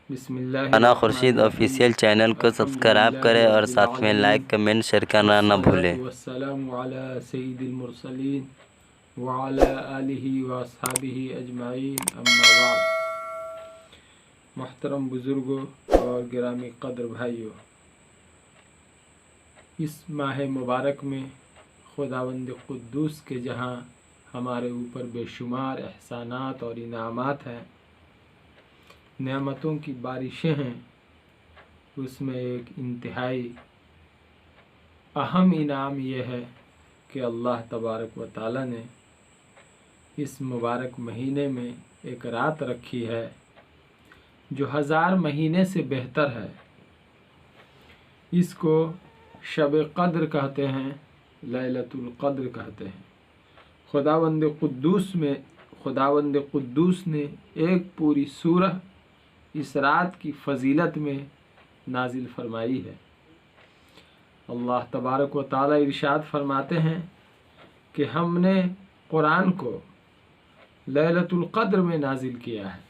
بسم اللہ انا Khurshid official channel کو سبسکرائب کریں اور ساتھ میں لائک کمنٹ شیئر کرنا نہ بھولیں۔ والسلام علی سید المرسلین وعلی آلہ واصحابہ اجمعین، اما بعد۔ محترم بزرگوں اور گرامی قدر بھائیوں، اس ماہ مبارک میں خداوند قدوس کے جہاں ہمارے اوپر بے شمار احسانات اور انعامات ہیں، نعمتوں کی بارشیں ہیں، اس میں ایک انتہائی اہم انعام یہ ہے کہ اللہ تبارک و تعالی نے اس مبارک مہینے میں ایک رات رکھی ہے جو 1000 مہینے سے بہتر ہے۔ اس کو شب قدر کہتے ہیں، لیلۃ القدر کہتے ہیں۔ خداوند قدوس نے ایک پوری سورہ اس رات کی فضیلت میں نازل فرمائی ہے۔ اللہ تبارک و تعالی ارشاد فرماتے ہیں کہ ہم نے قرآن کو لیلۃ القدر میں نازل کیا ہے۔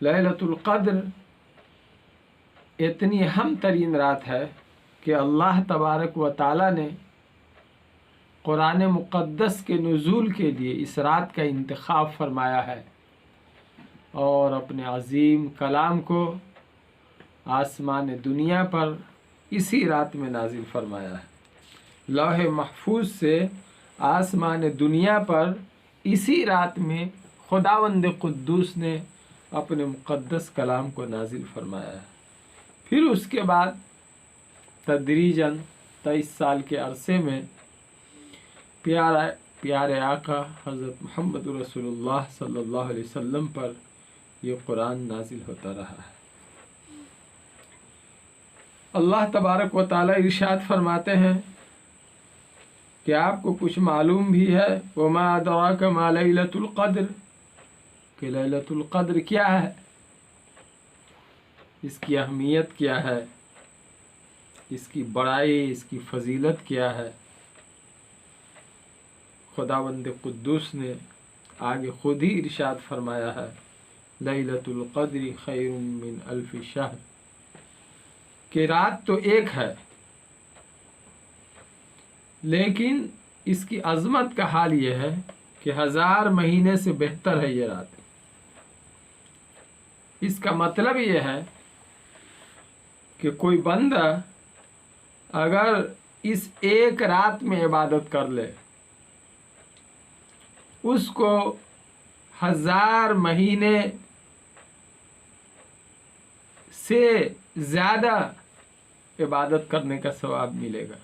لیلۃ القدر اتنی اہم ترین رات ہے کہ اللہ تبارک و تعالی نے قرآن مقدس کے نزول کے لیے اس رات کا انتخاب فرمایا ہے اور اپنے عظیم کلام کو آسمان دنیا پر اسی رات میں نازل فرمایا ہے۔ لوح محفوظ سے آسمان دنیا پر اسی رات میں خداوند قدوس نے اپنے مقدس کلام کو نازل فرمایا ہے۔ پھر اس کے بعد تدریجاً 23 سال کے عرصے میں پیارے آقا حضرت محمد رسول اللہ صلی اللہ علیہ وسلم پر یہ قرآن نازل ہوتا رہا ہے۔ اللہ تبارک و تعالی ارشاد فرماتے ہیں کہ آپ کو کچھ معلوم بھی ہے، وَمَا أَدْرَاكَ مَا لَيْلَةُ الْقَدْرِ، کہ لیلۃ القدر کیا ہے، اس کی اہمیت کیا ہے، اس کی بڑائی، اس کی فضیلت کیا ہے۔ خداوند قدوس نے آگے خود ہی ارشاد فرمایا ہے، لیلۃ القدر خیر من الف شہر، کہ رات تو ایک ہے لیکن اس کی عظمت کا حال یہ ہے کہ 1000 مہینے سے بہتر ہے یہ رات۔ اس کا مطلب یہ ہے کہ کوئی بندہ اگر اس ایک رات میں عبادت کر لے، اس کو 1000 مہینے سے زیادہ عبادت کرنے کا ثواب ملے گا۔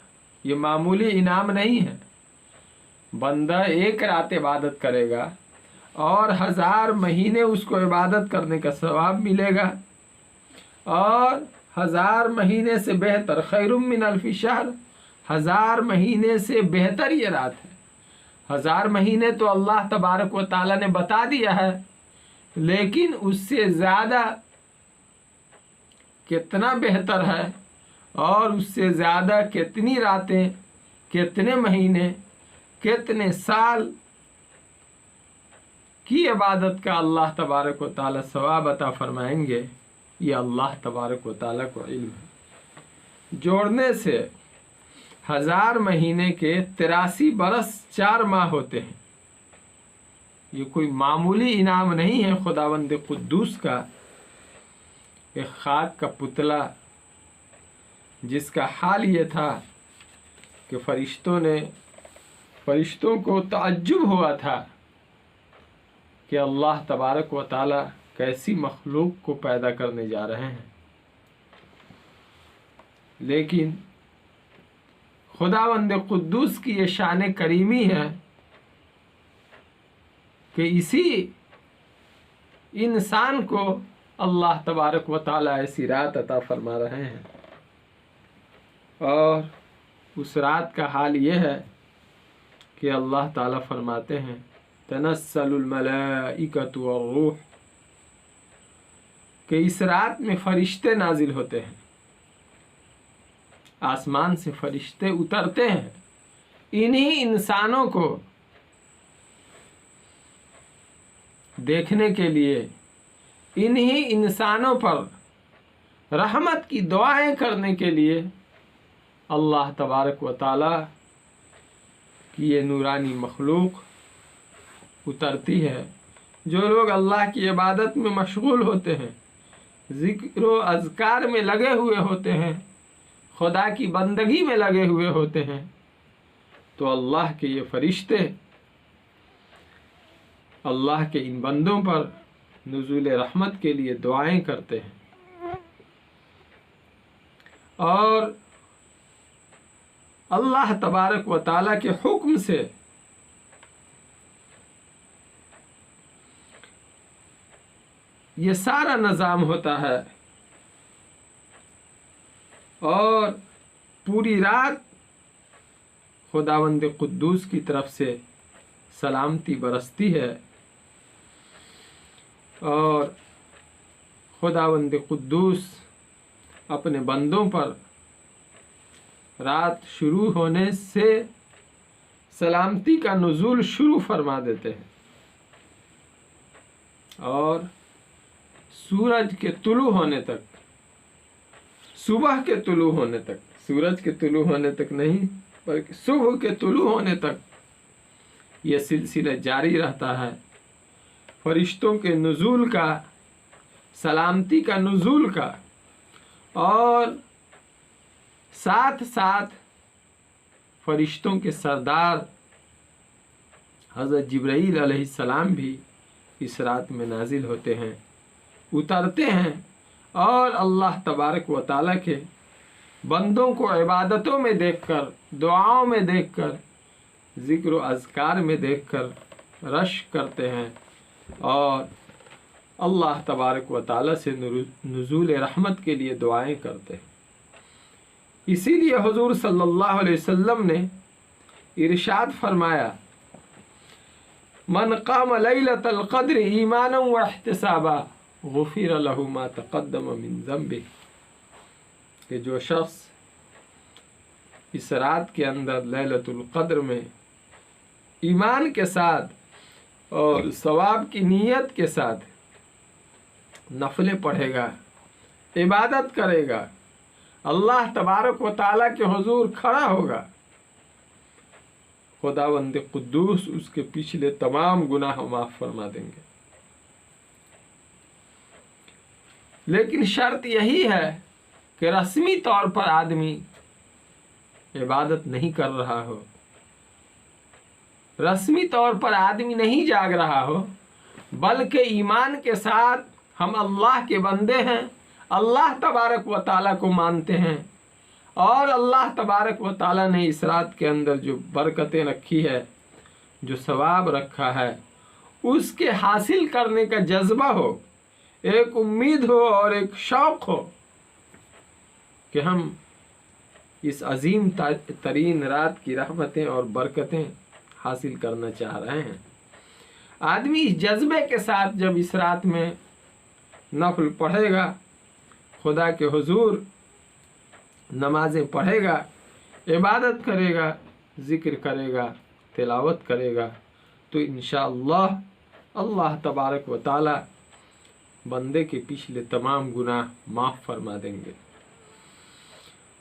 یہ معمولی انعام نہیں ہے۔ بندہ ایک رات عبادت کرے گا اور 1000 مہینے اس کو عبادت کرنے کا ثواب ملے گا، اور 1000 مہینے سے بہتر، خیر من الف شہر، 1000 مہینے سے بہتر یہ رات ہے۔ 1000 مہینے تو اللہ تبارک و تعالی نے بتا دیا ہے، لیکن اس سے زیادہ کتنا بہتر ہے، اور اس سے زیادہ کتنی راتیں، کتنے مہینے، کتنے سال کی عبادت کا اللہ تبارک و تعالی ثواب عطا فرمائیں گے، یہ اللہ تبارک و تعالی کو علم ہے۔ جوڑنے سے 1000 مہینے کے 83 برس 4 ماہ ہوتے ہیں۔ یہ کوئی معمولی انعام نہیں ہے خداوند قدوس کا۔ ایک خاک کا پتلا جس کا حال یہ تھا کہ فرشتوں کو تعجب ہوا تھا کہ اللہ تبارک و تعالی کیسی مخلوق کو پیدا کرنے جا رہے ہیں، لیکن خداوند قدوس کی یہ شان کریمی ہے کہ اسی انسان کو اللہ تبارک و تعالی ایسی رات عطا فرما رہے ہیں، اور اس رات کا حال یہ ہے کہ اللہ تعالی فرماتے ہیں، تنزل الملائکۃ والروح، کہ اس رات میں فرشتے نازل ہوتے ہیں، آسمان سے فرشتے اترتے ہیں انہی انسانوں کو دیکھنے کے لیے انہی انسانوں پر رحمت کی دعائیں کرنے کے لیے اللہ تبارک و تعالی کی یہ نورانی مخلوق اترتی ہے۔ جو لوگ اللہ کی عبادت میں مشغول ہوتے ہیں، ذکر و اذکار میں لگے ہوئے ہوتے ہیں، خدا کی بندگی میں لگے ہوئے ہوتے ہیں، تو اللہ کے یہ فرشتے اللہ کے ان بندوں پر نزول رحمت کے لیے دعائیں کرتے ہیں، اور اللہ تبارک و تعالیٰ کے حکم سے یہ سارا نظام ہوتا ہے، اور پوری رات خداوند قدوس کی طرف سے سلامتی برستی ہے، اور خداوند قدوس اپنے بندوں پر رات شروع ہونے سے سلامتی کا نزول شروع فرما دیتے ہیں، اور سورج کے طلوع ہونے تک، صبح کے طلوع ہونے تک، سورج کے طلوع ہونے تک نہیں بلکہ صبح کے طلوع ہونے تک یہ سلسلہ جاری رہتا ہے، فرشتوں کے نزول کا، سلامتی کا نزول کا، اور ساتھ ساتھ فرشتوں کے سردار حضرت جبرائیل علیہ السلام بھی اس رات میں نازل ہوتے ہیں، اترتے ہیں، اور اللہ تبارک و تعالیٰ کے بندوں کو عبادتوں میں دیکھ کر، دعاؤں میں دیکھ کر، ذکر و اذکار میں دیکھ کر رشک کرتے ہیں، اور اللہ تبارک و تعالیٰ سے نزول رحمت کے لیے دعائیں کرتے ہیں۔ اسی لیے حضور صلی اللہ علیہ وسلم نے ارشاد فرمایا، من قام لیلۃ القدر ایمانا واحتسابا غفر له ما تقدم من ذنبه، کہ جو شخص اس رات کے اندر لیلۃ القدر میں ایمان کے ساتھ اور ثواب کی نیت کے ساتھ نفلیں پڑھے گا، عبادت کرے گا، اللہ تبارک و تعالیٰ کے حضور کھڑا ہوگا، خداوند قدوس اس کے پچھلے تمام گناہ معاف فرما دیں گے۔ لیکن شرط یہی ہے کہ رسمی طور پر آدمی عبادت نہیں کر رہا ہو، رسمی طور پر آدمی نہیں جاگ رہا ہو، بلکہ ایمان کے ساتھ ہم اللہ کے بندے ہیں، اللہ تبارک و تعالیٰ کو مانتے ہیں، اور اللہ تبارک و تعالیٰ نے اس رات کے اندر جو برکتیں رکھی ہے، جو ثواب رکھا ہے، اس کے حاصل کرنے کا جذبہ ہو، ایک امید ہو اور ایک شوق ہو کہ ہم اس عظیم ترین رات کی رحمتیں اور برکتیں حاصل کرنا چاہ رہے ہیں۔ آدمی اس جذبے کے ساتھ جب اس رات میں نفل پڑھے گا، خدا کے حضور نمازیں پڑھے گا، عبادت کرے گا، ذکر کرے گا، تلاوت کرے گا، تو انشاءاللہ اللہ تبارک و تعالی بندے کے پچھلے تمام گناہ معاف فرما دیں گے۔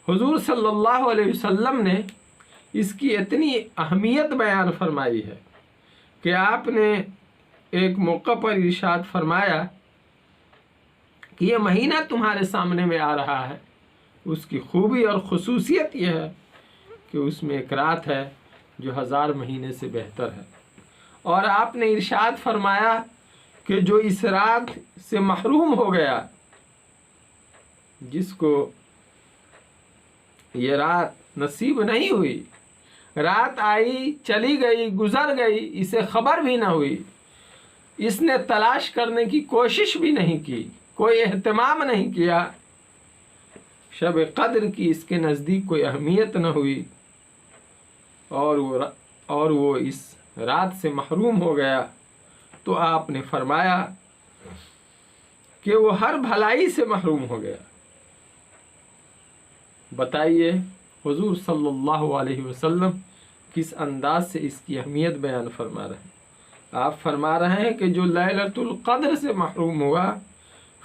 حضور صلی اللہ علیہ وسلم نے اس کی اتنی اہمیت بیان فرمائی ہے کہ آپ نے ایک موقع پر ارشاد فرمایا کہ یہ مہینہ تمہارے سامنے میں آ رہا ہے، اس کی خوبی اور خصوصیت یہ ہے کہ اس میں ایک رات ہے جو 1000 مہینے سے بہتر ہے، اور آپ نے ارشاد فرمایا کہ جو اس رات سے محروم ہو گیا، جس کو یہ رات نصیب نہیں ہوئی، رات آئی چلی گئی گزر گئی، اسے خبر بھی نہ ہوئی، اس نے تلاش کرنے کی کوشش بھی نہیں کی، کوئی اہتمام نہیں کیا، شب قدر کی اس کے نزدیک کوئی اہمیت نہ ہوئی، اور وہ اس رات سے محروم ہو گیا، تو آپ نے فرمایا کہ وہ ہر بھلائی سے محروم ہو گیا۔ بتائیے حضور صلی اللہ علیہ وسلم کس انداز سے اس کی اہمیت بیان فرما رہے ہیں۔ آپ فرما رہے ہیں کہ جو لیلۃ القدر سے محروم ہوا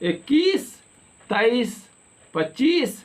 21, 23, 25,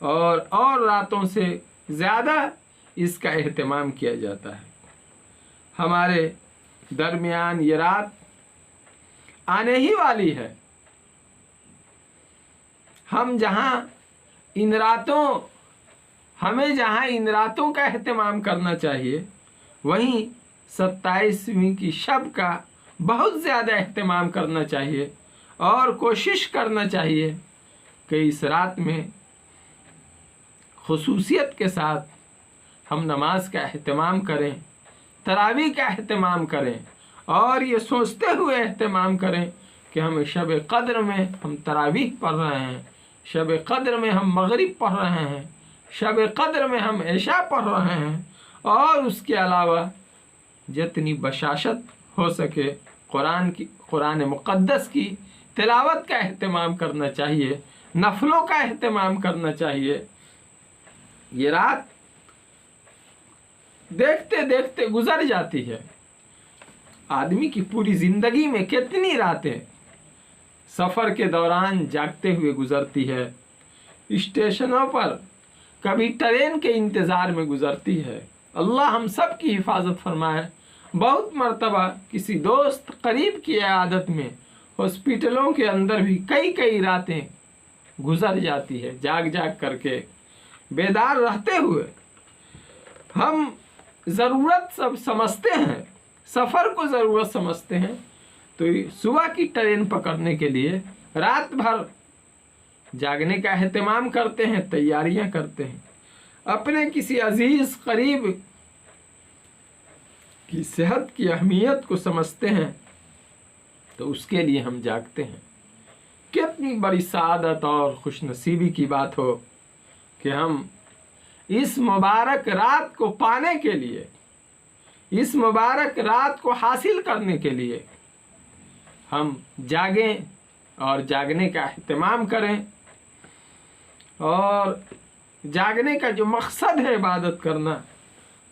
اور راتوں سے زیادہ اس کا اہتمام کیا جاتا ہے۔ ہمارے درمیان یہ رات آنے ہی والی ہے۔ ہمیں جہاں ان راتوں کا اہتمام کرنا چاہیے، وہیں 27ویں کی شب کا بہت زیادہ اہتمام کرنا چاہیے اور کوشش کرنا چاہیے کہ اس رات میں خصوصیت کے ساتھ ہم نماز کا اہتمام کریں، تراویح کا اہتمام کریں، اور یہ سوچتے ہوئے اہتمام کریں کہ ہم شب قدر میں ہم تراویح پڑھ رہے ہیں، شب قدر میں ہم مغرب پڑھ رہے ہیں، شب قدر میں ہم عشاء پڑھ رہے ہیں، اور اس کے علاوہ جتنی بشاشت ہو سکے قرآن مقدس کی تلاوت کا اہتمام کرنا چاہیے، نفلوں کا اہتمام کرنا چاہیے۔ یہ رات دیکھتے دیکھتے گزر جاتی ہے۔ آدمی کی پوری زندگی میں کتنی راتیں سفر کے دوران جاگتے ہوئے گزرتی ہے، اسٹیشنوں پر کبھی ٹرین کے انتظار میں گزرتی ہے۔ اللہ ہم سب کی حفاظت فرمائے۔ بہت مرتبہ کسی دوست قریب کی عیادت میں ہاسپٹلوں کے اندر بھی کئی راتیں گزر جاتی ہے، جاگ کر کے بیدار رہتے ہوئے۔ ہم ضرورت سب سمجھتے ہیں، سفر کو ضرورت سمجھتے ہیں، تو صبح کی ٹرین پکڑنے کے لیے رات بھر جاگنے کا اہتمام کرتے ہیں، تیاریاں کرتے ہیں۔ اپنے کسی عزیز قریب کی صحت کی اہمیت کو سمجھتے ہیں تو اس کے لیے ہم جاگتے ہیں۔ کتنی بڑی سعادت اور خوش نصیبی کی بات ہو کہ ہم اس مبارک رات کو پانے کے لیے، اس مبارک رات کو حاصل کرنے کے لیے ہم جاگیں اور جاگنے کا اہتمام کریں، اور جاگنے کا جو مقصد ہے عبادت کرنا،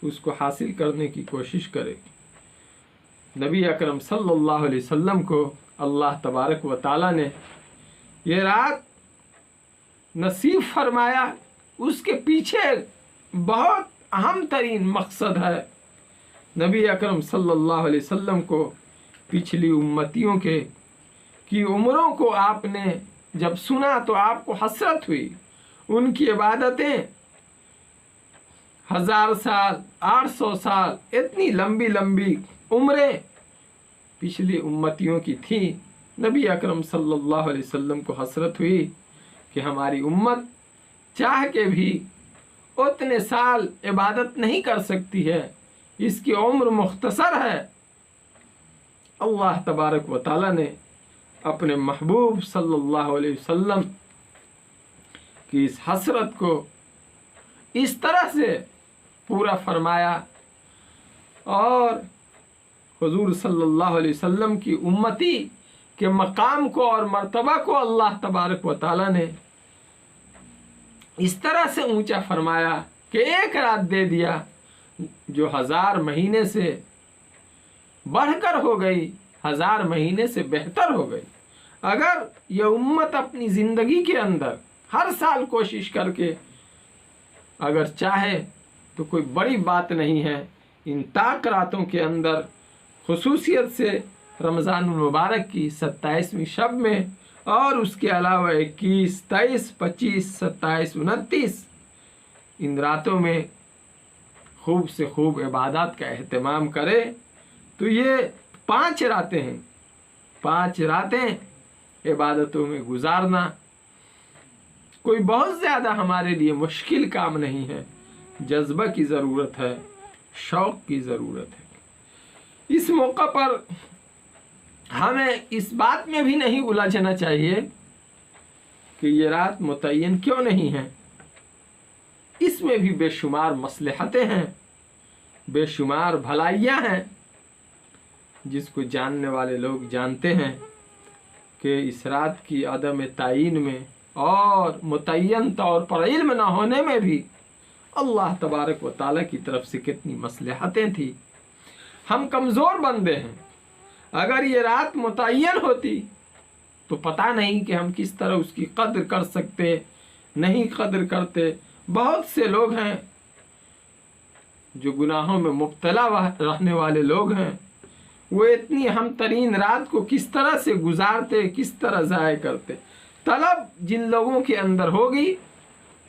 اس کو حاصل کرنے کی کوشش کریں۔ نبی اکرم صلی اللہ علیہ وسلم کو اللہ تبارک و تعالیٰ نے یہ رات نصیب فرمایا، اس کے پیچھے بہت اہم ترین مقصد ہے۔ نبی اکرم صلی اللہ علیہ وسلم کو پچھلی امتیوں کی عمروں کو آپ نے جب سنا تو آپ کو حسرت ہوئی۔ ان کی عبادتیں 1000 سال، 800 سال، اتنی لمبی عمریں پچھلی امتیوں کی تھیں۔ نبی اکرم صلی اللہ علیہ وسلم کو حسرت ہوئی کہ ہماری امت چاہ کے بھی اتنے سال عبادت نہیں کر سکتی ہے، اس کی عمر مختصر ہے۔ اللہ تبارک و تعالیٰ نے اپنے محبوب صلی اللہ علیہ وسلم کی اس حسرت کو اس طرح سے پورا فرمایا، اور حضور صلی اللہ علیہ وسلم کی امتی کے مقام کو اور مرتبہ کو اللہ تبارک و تعالیٰ نے اس طرح سے اونچا فرمایا کہ ایک رات دے دیا جو 1000 مہینے سے بڑھ کر ہو گئی، 1000 مہینے سے بہتر ہو گئی۔ اگر یہ امت اپنی زندگی کے اندر ہر سال کوشش کر کے اگر چاہے تو کوئی بڑی بات نہیں ہے، ان طاق راتوں کے اندر خصوصیت سے رمضان المبارک کی 27ویں شب میں، اور اس کے علاوہ 21، 23، 25، 27، 29 ان راتوں میں خوب سے خوب عبادات کا اہتمام کرے تو یہ 5 راتیں ہیں، 5 راتیں عبادتوں میں گزارنا کوئی بہت زیادہ ہمارے لیے مشکل کام نہیں ہے۔ جذبہ کی ضرورت ہے، شوق کی ضرورت ہے۔ اس موقع پر ہمیں اس بات میں بھی نہیں الجھنا چاہیے کہ یہ رات متعین کیوں نہیں ہے۔ اس میں بھی بے شمار مصلحتیں ہیں، بے شمار بھلائیاں ہیں، جس کو جاننے والے لوگ جانتے ہیں کہ اس رات کی عدم تعین میں اور متعین طور پر علم نہ ہونے میں بھی اللہ تبارک و تعالیٰ کی طرف سے کتنی مصلحتیں تھیں۔ ہم کمزور بندے ہیں، اگر یہ رات متعین ہوتی تو پتہ نہیں کہ ہم کس طرح اس کی قدر کر سکتے، نہیں قدر کرتے. بہت سے لوگ ہیں جو گناہوں میں مبتلا رہنے والے لوگ ہیں، وہ اتنی اہم ترین رات کو کس طرح سے گزارتے، کس طرح ضائع کرتے. طلب جن لوگوں کے اندر ہوگی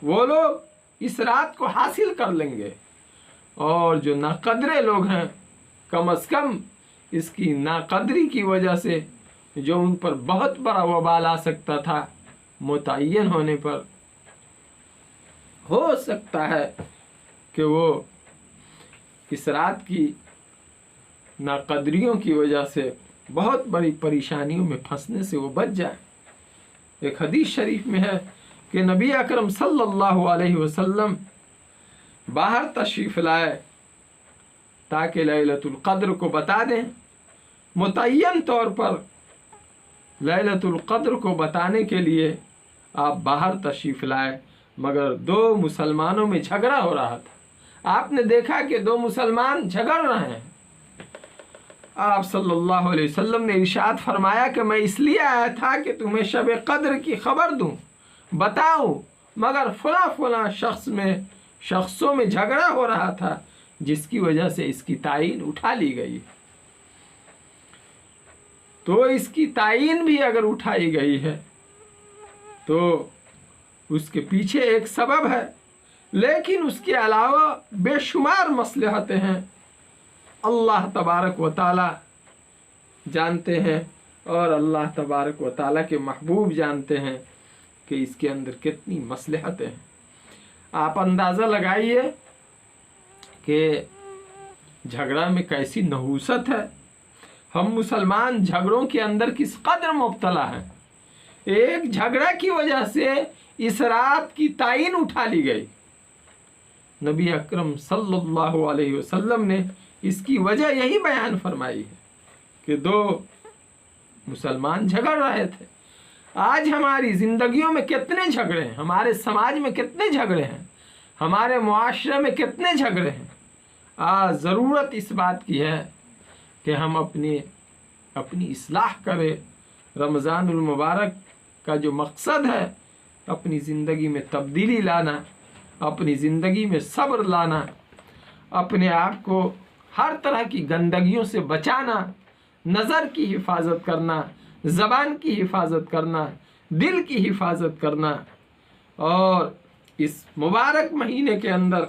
وہ لوگ اس رات کو حاصل کر لیں گے، اور جو ناقدرے لوگ ہیں کم از کم اس کی ناقدری کی وجہ سے جو ان پر بہت بڑا وبال آ سکتا تھا متعین ہونے پر، ہو سکتا ہے کہ وہ اس رات کی ناقدریوں کی وجہ سے بہت بڑی پریشانیوں میں پھنسنے سے وہ بچ جائے. ایک حدیث شریف میں ہے کہ نبی اکرم صلی اللہ علیہ وسلم باہر تشریف لائے تاکہ لیلۃ القدر کو بتا دیں. متعین طور پر لیلۃ القدر کو بتانے کے لیے آپ باہر تشریف لائے، مگر دو مسلمانوں میں جھگڑا ہو رہا تھا. آپ نے دیکھا کہ دو مسلمان جھگڑ رہے ہیں. آپ صلی اللہ علیہ وسلم نے ارشاد فرمایا کہ میں اس لیے آیا تھا کہ تمہیں شب قدر کی خبر دوں، بتاؤں، مگر فلاں شخصوں میں جھگڑا ہو رہا تھا جس کی وجہ سے اس کی تعین اٹھا لی گئی. تو اس کی تعین بھی اگر اٹھائی گئی ہے تو اس کے پیچھے ایک سبب ہے، لیکن اس کے علاوہ بے شمار مصلحتیں ہیں. اللہ تبارک و تعالی جانتے ہیں اور اللہ تبارک و تعالی کے محبوب جانتے ہیں کہ اس کے اندر کتنی مصلحتیں ہیں. آپ اندازہ لگائیے کہ جھگڑا میں کیسی نحوست ہے. ہم مسلمان جھگڑوں کے اندر کس قدر مبتلا ہیں. ایک جھگڑا کی وجہ سے اس رات کی تعین اٹھا لی گئی. نبی اکرم صلی اللہ علیہ وسلم نے اس کی وجہ یہی بیان فرمائی ہے کہ دو مسلمان جھگڑ رہے تھے. آج ہماری زندگیوں میں کتنے جھگڑے ہیں، ہمارے سماج میں کتنے جھگڑے ہیں، ہمارے معاشرے میں کتنے جھگڑے ہیں. آج ضرورت اس بات کی ہے کہ ہم اپنی اصلاح کریں. رمضان المبارک کا جو مقصد ہے اپنی زندگی میں تبدیلی لانا، اپنی زندگی میں صبر لانا، اپنے آپ کو ہر طرح کی گندگیوں سے بچانا، نظر کی حفاظت کرنا، زبان کی حفاظت کرنا، دل کی حفاظت کرنا، اور اس مبارک مہینے کے اندر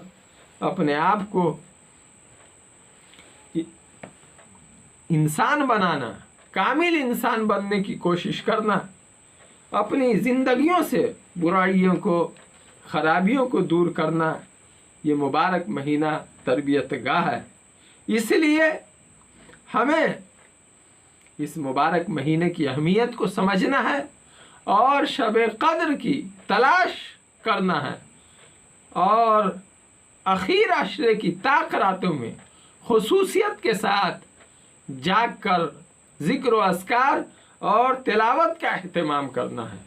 اپنے آپ کو انسان بنانا، کامل انسان بننے کی کوشش کرنا، اپنی زندگیوں سے برائیوں کو، خرابیوں کو دور کرنا. یہ مبارک مہینہ تربیت گاہ ہے. اس لیے ہمیں اس مبارک مہینے کی اہمیت کو سمجھنا ہے اور شب قدر کی تلاش کرنا ہے، اور اخیر عشرے کی طاق راتوں میں خصوصیت کے ساتھ جاگ کر ذکر و اذکار اور تلاوت کا اہتمام کرنا ہے.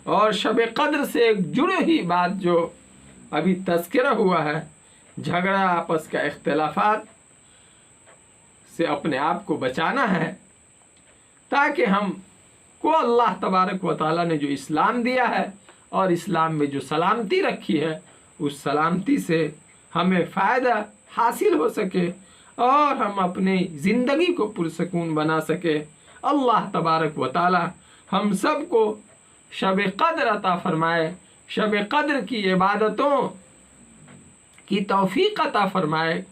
اور شب قدر سے ایک جڑی ہوئی بات جو ابھی تذکرہ ہوا ہے، جھگڑا، آپس کا اختلافات سے اپنے آپ کو بچانا ہے، تاکہ ہم کو اللہ تبارک و تعالیٰ نے جو اسلام دیا ہے اور اسلام میں جو سلامتی رکھی ہے اس سلامتی سے ہمیں فائدہ حاصل ہو سکے اور ہم اپنی زندگی کو پرسکون بنا سکے. اللہ تبارک و تعالیٰ ہم سب کو شب قدر عطا فرمائے، شب قدر کی عبادتوں کی توفیق عطا فرمائے،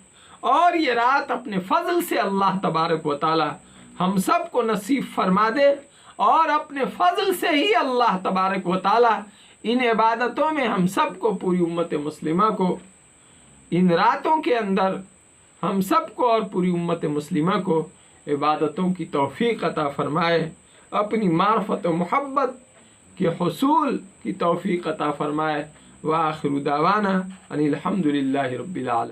اور یہ رات اپنے فضل سے اللہ تبارک و تعالیٰ ہم سب کو نصیب فرما دے، اور اپنے فضل سے ہی اللہ تبارک و تعالیٰ ان عبادتوں میں ہم سب کو، پوری امت مسلمہ کو، ان راتوں کے اندر ہم سب کو اور پوری امت مسلمہ کو عبادتوں کی توفیق عطا فرمائے، اپنی معرفت و محبت کے حصول کی توفیق عطا فرمائے. وآخر دعوانا ان الحمد للہ رب العالمین.